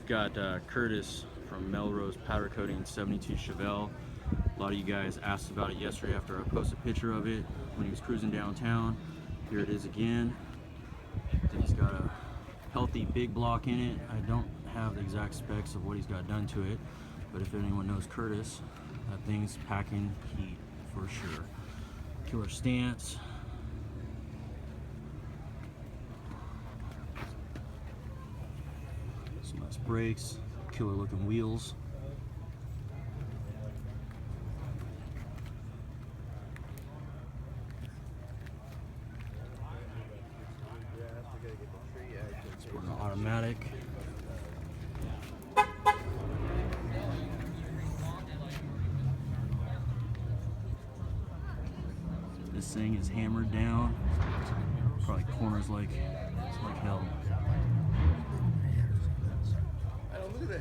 Got Curtis from Melrose powder coating 72 Chevelle. A lot of you guys asked about it yesterday after I posted a picture of it when he was cruising downtown. Here it is again. He's got a healthy big block in it. I don't have the exact specs of what he's got done to it, but if anyone knows Curtis, that thing's packing heat for sure. Killer stance. Some nice brakes, killer looking wheels. It's an automatic. This thing is hammered down. Probably corners like hell. Look at that.